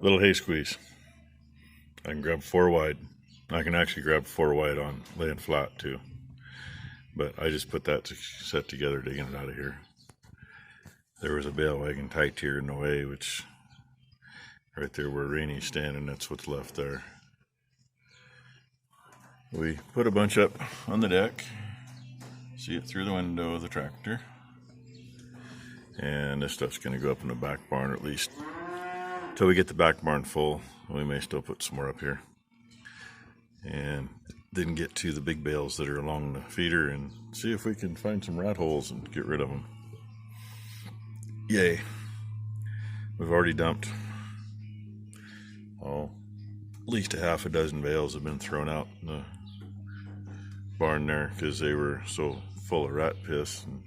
Little hay squeeze. I can grab 4 wide. I can actually grab 4 wide on laying flat too. But I just put that set together to get it out of here. There was a bale wagon tight here in the way, which right there where Rainy's standing, that's what's left there. We put a bunch up on the deck. See it through the window of the tractor. And this stuff's going to go up in the back barn, or at least until we get the back barn full. We may still put some more up here. And then get to the big bales that are along the feeder and see if we can find some rat holes and get rid of them. Yay. We've already dumped, at least a half a dozen bales have been thrown out in the barn there because they were so full of rat piss. And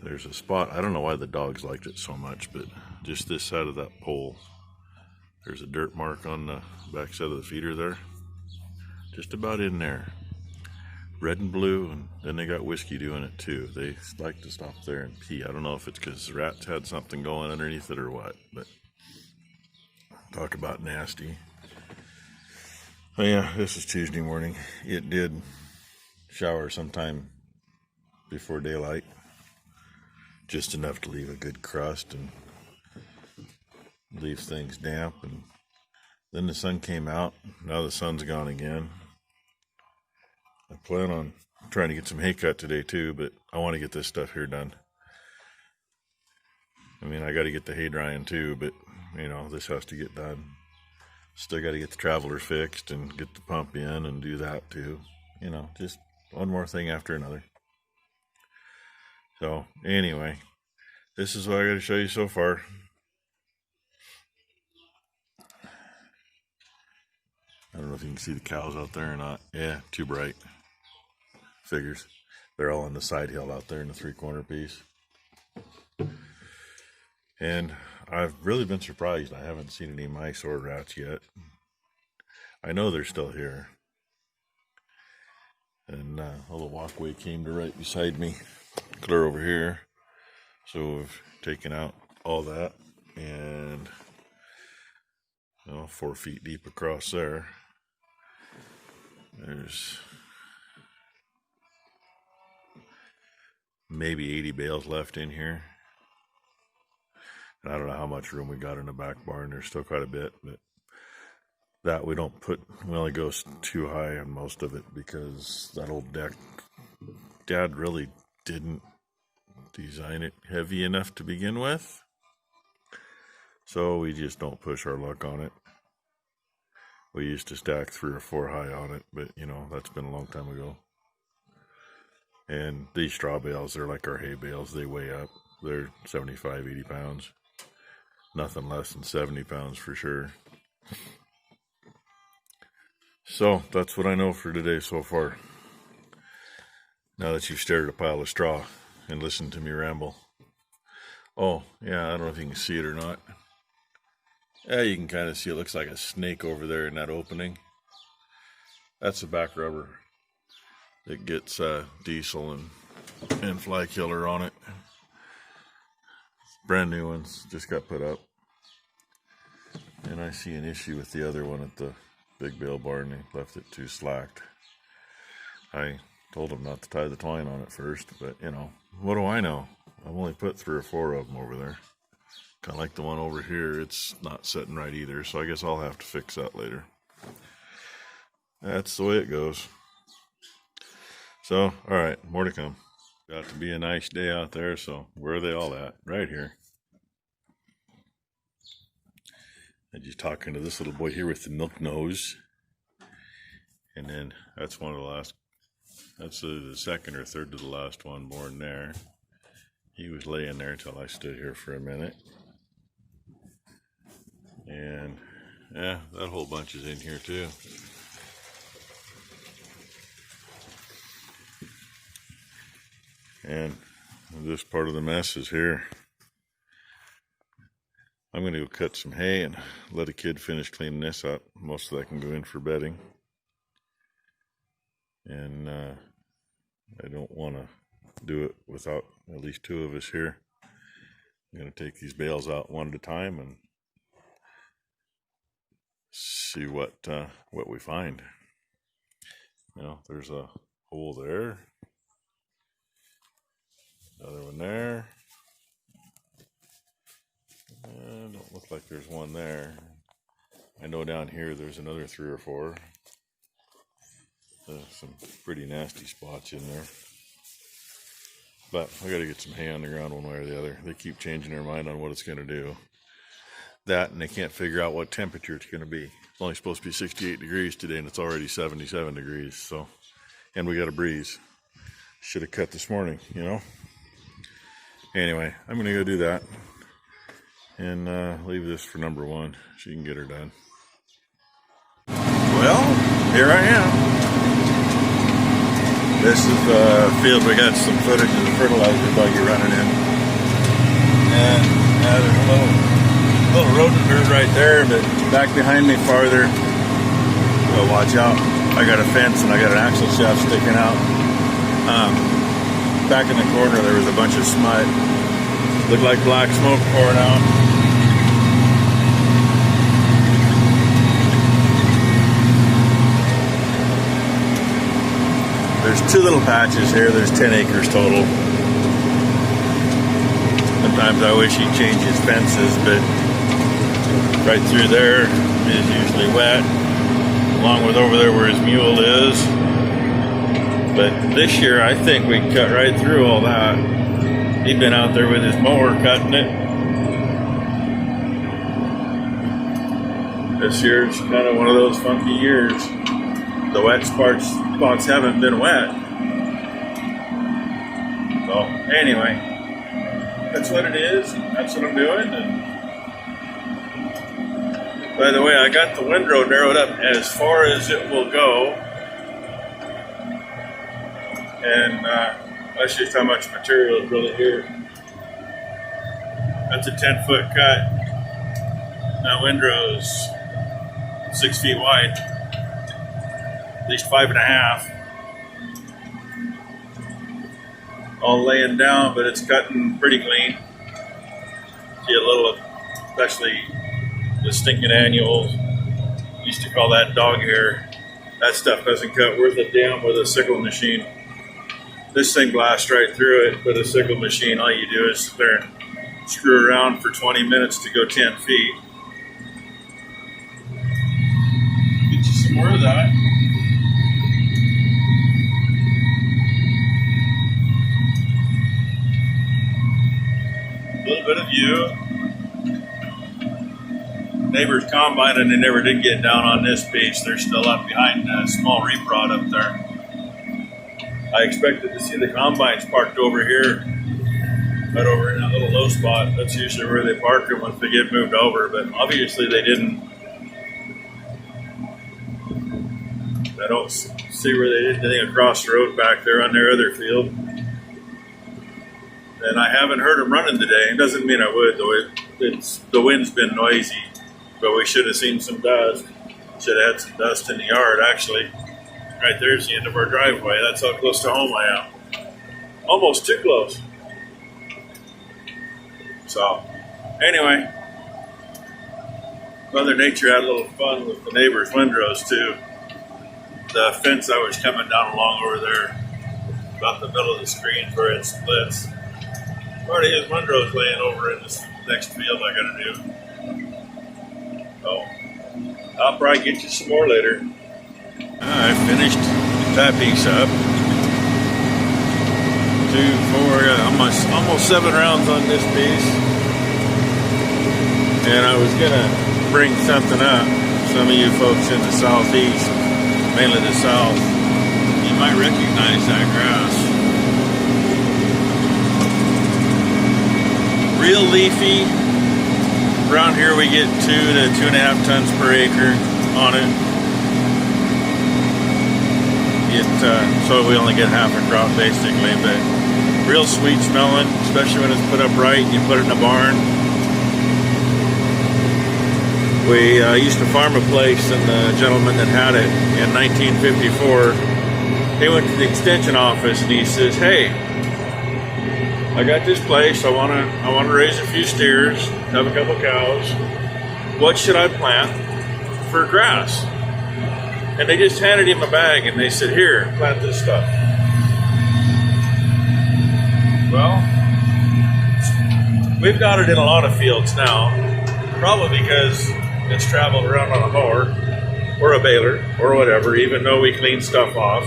there's a spot, I don't know why the dogs liked it so much, but just this side of that pole, there's a dirt mark on the back side of the feeder there. Just about in there. Red and blue, and then they got Whiskey doing it too. They like to stop there and pee. I don't know if it's because the rats had something going underneath it or what, but talk about nasty. Oh yeah, this is Tuesday morning. It did shower sometime before daylight. Just enough to leave a good crust and leave things damp, and then the sun came out. Now the sun's gone again. I plan on trying to get some hay cut today too, but I want to get this stuff here done. I mean, I got to get the hay drying too, but this has to get done. Still got to get the traveler fixed and get the pump in and do that too. Just one more thing after another. So anyway, this is what I got to show you so far. I don't know if you can see the cows out there or not. Yeah, too bright. Figures. They're all on the side hill out there in the 3-corner piece. And I've really been surprised. I haven't seen any mice or rats yet. I know they're still here. And a little walkway came to right beside me, clear over here. So we've taken out all that and 4 feet deep across there. There's maybe 80 bales left in here. And I don't know how much room we got in the back barn. There's still quite a bit, but that we only go too high on most of it because that old deck, Dad really didn't design it heavy enough to begin with. So we just don't push our luck on it. We used to stack 3 or 4 high on it, but that's been a long time ago. And these straw bales, they're like our hay bales. They weigh up. They're 75, 80 pounds. Nothing less than 70 pounds for sure. So that's what I know for today so far. Now that you've stared at a pile of straw and listened to me ramble. Oh, yeah, I don't know if you can see it or not. Yeah, you can kind of see it looks like a snake over there in that opening. That's the back rubber. It gets diesel and fly killer on it. Brand new ones just got put up. And I see an issue with the other one at the big bale barn. They left it too slacked. I told them not to tie the twine on it first, but what do I know? I've only put 3 or 4 of them over there. Kind of like the one over here, it's not setting right either, so I guess I'll have to fix that later. That's the way it goes. So, alright, more to come. Got to be a nice day out there, so where are they all at? Right here. I'm just talking to this little boy here with the milk nose. And then that's one of the last, that's the second or third to the last one born there. He was laying there till I stood here for a minute. And yeah, that whole bunch is in here too. And this part of the mess is here. I'm going to go cut some hay and let a kid finish cleaning this up. Most of that can go in for bedding. And I don't want to do it without at least 2 of us here. I'm going to take these bales out one at a time and see what we find. You know, there's a hole there, another one there, and don't look like there's one there. I know down here there's another 3 or 4. Some pretty nasty spots in there. But I got to get some hay on the ground one way or the other. They keep changing their mind on what it's going to do. That, and they can't figure out what temperature it's going to be. It's only supposed to be 68 degrees today, and it's already 77 degrees. So, and we got a breeze. Should have cut this morning, you know. Anyway, I'm going to go do that and leave this for number 1. She can get her done. Well, here I am. This is the field. We got some footage of the fertilizer buggy running in. And there's a little rodent herd right there, but back behind me farther, well, watch out. I got a fence and I got an axle shaft sticking out. Back in the corner there was a bunch of smut. Looked like black smoke pouring out. There's 2 little patches here. There's 10 acres total. Sometimes I wish he'd change his fences, but right through there is usually wet, along with over there where his mule is. But this year, I think we cut right through all that. He'd been out there with his mower cutting it. This year's kind of one of those funky years. The wet spots haven't been wet. So anyway, that's what it is. That's what I'm doing. And by the way, I got the windrow narrowed up as far as it will go. And that's just how much material is really here. That's a 10-foot cut. That windrow's 6 feet wide. At least 5.5. All laying down, but it's cutting pretty clean. See a little, especially the stinking annuals. Used to call that dog hair. That stuff doesn't cut worth a damn with a sickle machine. This thing blasts right through it. With a sickle machine, all you do is sit there and screw around for 20 minutes to go 10 feet. Get you some more of that. A little bit of view. Neighbor's combine, and they never did get down on this piece. They're still up behind a small reprod up there. I expected to see the combines parked over here, right over in that little low spot. That's usually where they park them once they get moved over, but obviously they didn't. I don't see where they did anything across the road back there on their other field. And I haven't heard them running today. It doesn't mean I would, though. The wind's been noisy, but we should have seen some dust. Should have had some dust in the yard, actually. Right there's the end of our driveway. That's how close to home I am. Almost too close. So, anyway, Mother Nature had a little fun with the neighbor's windrows, too. The fence I was coming down along over there, about the middle of the screen where it splits. Already his windrow's laying over in this next field I gotta do. So, I'll probably get you some more later. I finished that piece up. 2, 4, almost 7 rounds on this piece. And I was gonna bring something up. Some of you folks in the southeast, mainly the south, you might recognize that grass. Real leafy. Around here we get 2 to 2.5 tons per acre on it. So we only get half a crop basically, but real sweet smelling, especially when it's put up right and you put it in a barn. We used to farm a place, and the gentleman that had it in 1954, he went to the extension office and he says, "Hey, I got this place. I want to raise a few steers, have a couple cows. What should I plant for grass. And they just handed him a bag and they said, here, plant this stuff. Well, we've got it in a lot of fields now, probably because it's traveled around on a mower or a baler or whatever, even though we clean stuff off.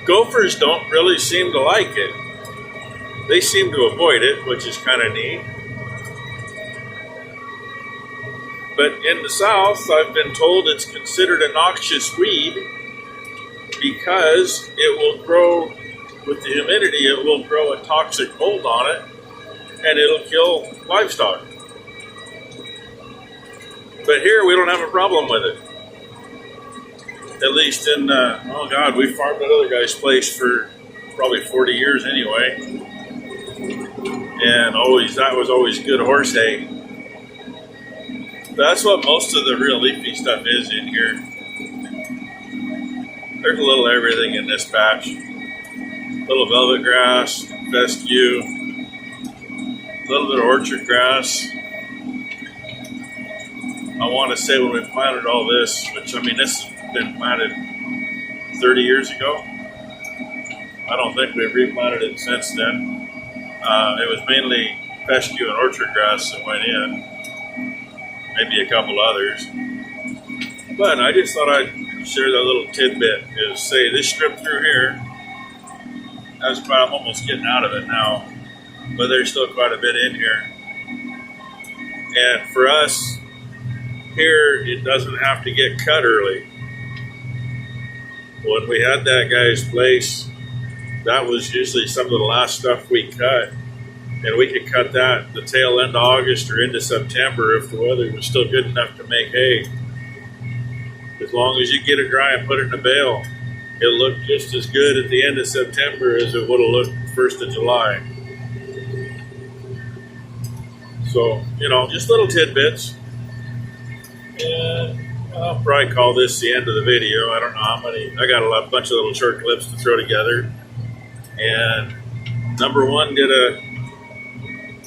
Gophers don't really seem to like it. They seem to avoid it, which is kind of neat. But in the South, I've been told it's considered a noxious weed because it will grow, with the humidity, it will grow a toxic mold on it and it'll kill livestock. But here we don't have a problem with it. At least in, oh God, we farmed at other guy's place for probably 40 years anyway. And that was always good horse hay. That's what most of the real leafy stuff is in here. There's a little everything in this patch. Little velvet grass, fescue, a little bit of orchard grass. I want to say when we planted all this, which I mean this has been planted 30 years ago. I don't think we've replanted it since then. It was mainly fescue and orchard grass that went in. Maybe a couple others. But I just thought I'd share that little tidbit. Is say this strip through here, I'm almost getting out of it now, but there's still quite a bit in here. And for us, here it doesn't have to get cut early. When we had that guy's place, that was usually some of the last stuff we cut. And we could cut that the tail end of August or into September if the weather was still good enough to make hay. As long as you get it dry and put it in a bale, it'll look just as good at the end of September as it would have looked 1st of July. So, you know, just little tidbits. And I'll probably call this the end of the video. I don't know how many. I got a bunch of little short clips to throw together. And number one did a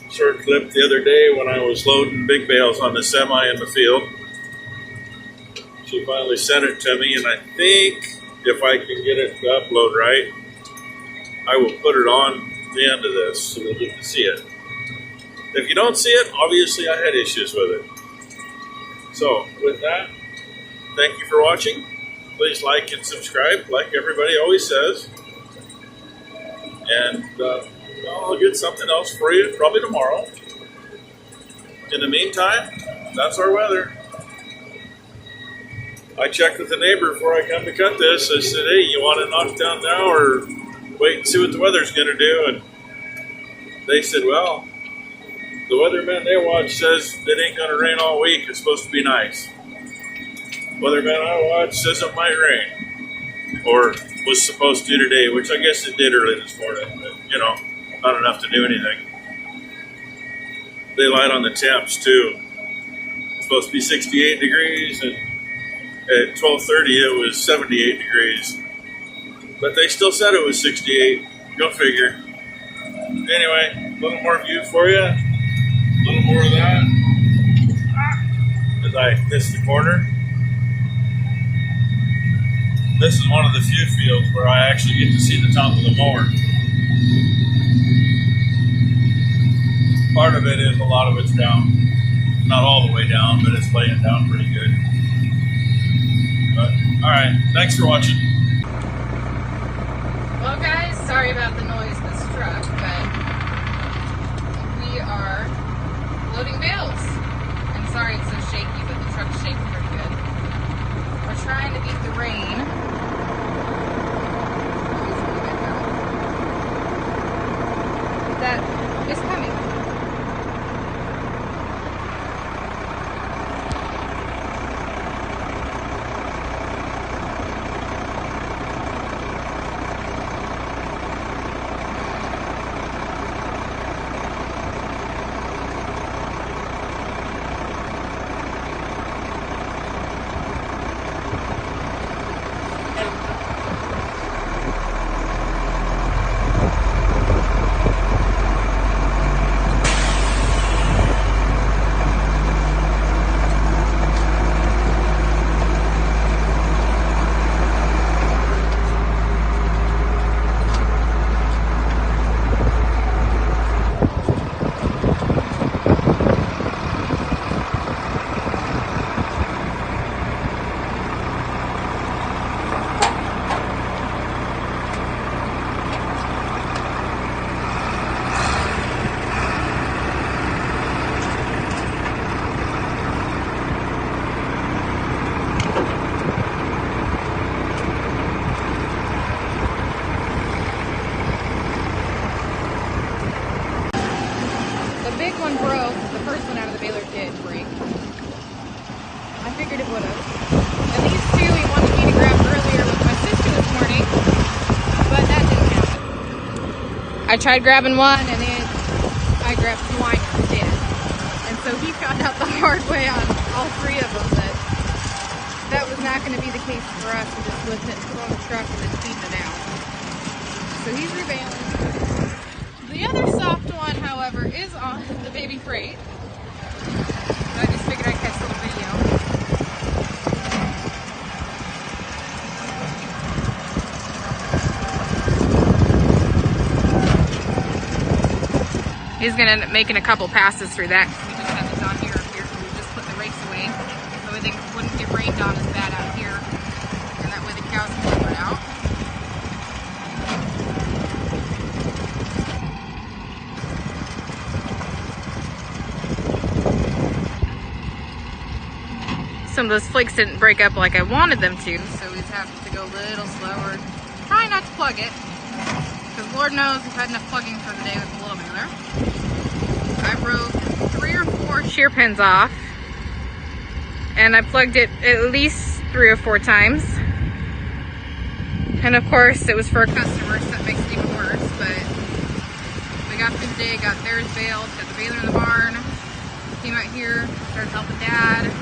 short clip the other day when I was loading big bales on the semi in the field. She finally sent it to me, and I think if I can get it to upload right, I will put it on the end of this so that you can see it. If you don't see it, obviously I had issues with it. So with that, thank you for watching. Please like and subscribe, like everybody always says. And I'll get something else for you probably tomorrow. In the meantime, that's our weather. I checked with the neighbor before I come to cut this. I said, hey, you want it knocked down now or wait and see what the weather's going to do? And they said, well, the weatherman they watch says it ain't going to rain all week. It's supposed to be nice. Weatherman I watch says it might rain. Or was supposed to today, which I guess it did early this morning. But, you know, not enough to do anything. They lied on the temps too. It's supposed to be 68 degrees and at 12:30 it was 78 degrees. But they still said it was 68. Go figure. Anyway, a little more view for you. A little more of that. As I miss the corner. This is one of the few fields where I actually get to see the top of the mower. Part of it is a lot of it's down. Not all the way down, but it's laying down pretty good. But, alright, thanks for watching. Well guys, sorry about the noise of this truck, but we are loading bales. I'm sorry it's so shaky, but the truck's shaking pretty good. We're trying to beat the rain. That is coming. first one out of the baler did break. I figured it would have. And these two he wanted me to grab earlier with my sister this morning, but that didn't happen. I tried grabbing one and then I grabbed swine instead. And so he found out the hard way on all three of them that was not going to be the case for us to just lift it and put it on the truck and then feed it out. So he's rebailing. The other soft one, however, is on the baby freight. So I just figured I'd catch a little video. He's going to end up making a couple passes through that because we just have it down here, so we just put the rakes away so they wouldn't get rained on as bad out here. And that way the cows can pull it out. Some of those flakes didn't break up like I wanted them to, so we just have to go a little slower. Try not to plug it, because Lord knows we've had enough plugging for the day with the little baler. I broke 3 or 4 shear pins off, and I plugged it at least 3 or 4 times. And of course, it was for a customer, so that makes it even worse, but we got through the day, got theirs baled, got the baler in the barn, came out here, started helping Dad.